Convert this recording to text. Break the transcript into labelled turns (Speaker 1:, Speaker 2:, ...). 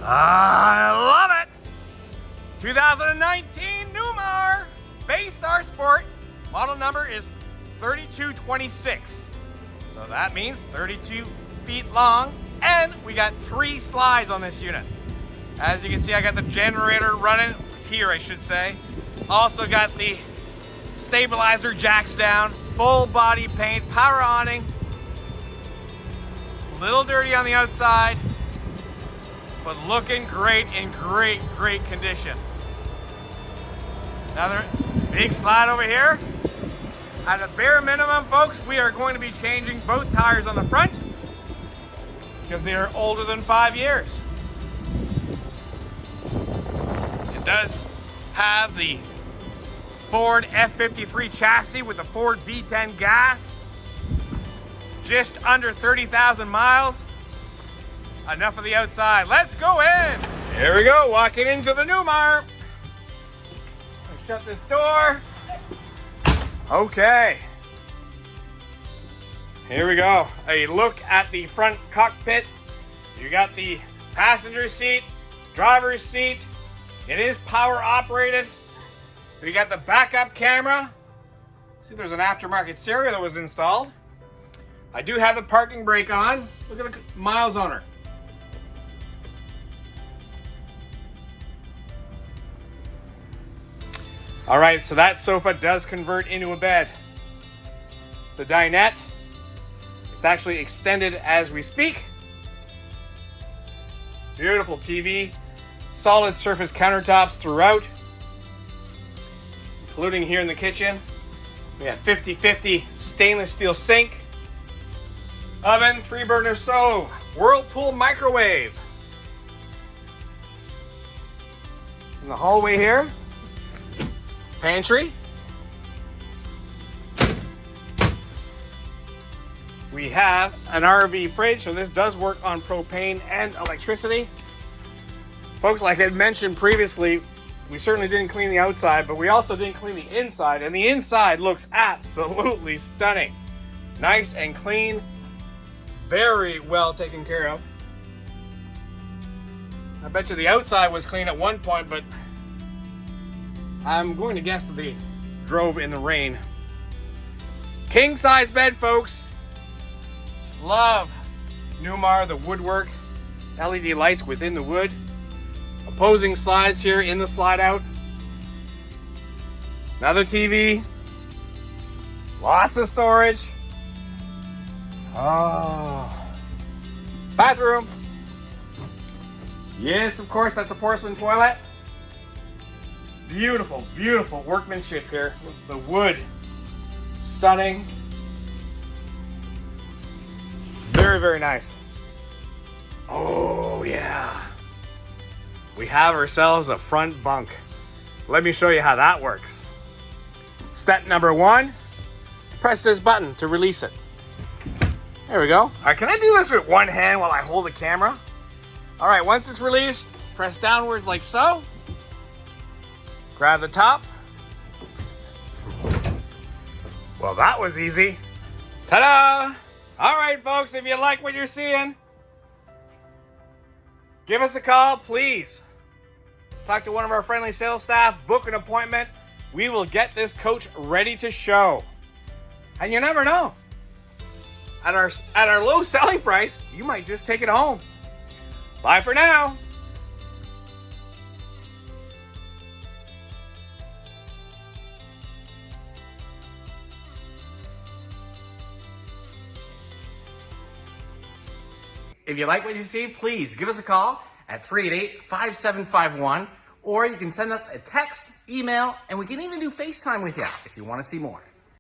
Speaker 1: I love it! 2019 Newmar Bay Star Sport. Model number is 3226. So that means 32 feet long, and we got 3 slides on this unit. As you can see, I got the generator running here, I should say. Also got the stabilizer jacks down, full body paint, power awning. A little dirty on the outside, but looking great, in great condition. Another big slide over here. At a bare minimum, folks, we are going to be changing both tires on the front because they are older than 5 years. It does have the Ford F53 chassis with the Ford V10 gas. Just under 30,000 miles. Enough of the outside. Let's go in. Here we go, walking into the Newmar. Shut this door. Okay. Here we go. A look at the front cockpit. You got the passenger seat, driver's seat. It is power operated. We got the backup camera. See, there's an aftermarket stereo that was installed. I do have the parking brake on. Look at the miles on her. All right, so that sofa does convert into a bed. The dinette, it's actually extended as we speak. Beautiful TV, solid surface countertops throughout, including here in the kitchen. We have 50/50 stainless steel sink, oven, 3-burner stove, Whirlpool microwave. In the hallway here, pantry. We have an RV fridge, so this does work on propane and electricity. Folks, like I had mentioned previously, we certainly didn't clean the outside, but we also didn't clean the inside, and the inside looks absolutely stunning. Nice and clean, very well taken care of. I bet you the outside was clean at one point, but I'm going to guess that they drove in the rain. King size bed, folks. Love Newmar, the woodwork, LED lights within the wood. Opposing slides here in the slide out. Another TV. Lots of storage. Oh. Bathroom. Yes, of course, that's a porcelain toilet. Beautiful, beautiful workmanship here. The wood, stunning. Very nice. Oh yeah. We have ourselves a front bunk. Let me show you how that works. Step number 1, press this button to release it. There we go. All right, can I do this with one hand while I hold the camera? All right, once it's released, press downwards like so. Grab the top. Well, that was easy. Ta-da! All right, folks, if you like what you're seeing, give us a call, please. Talk to one of our friendly sales staff, book an appointment. We will get this coach ready to show. And you never know. At our low selling price, you might just take it home. Bye for now. If you like what you see, please give us a call at 388-5751, or you can send us a text, email, and we can even do FaceTime with you if you want to see more.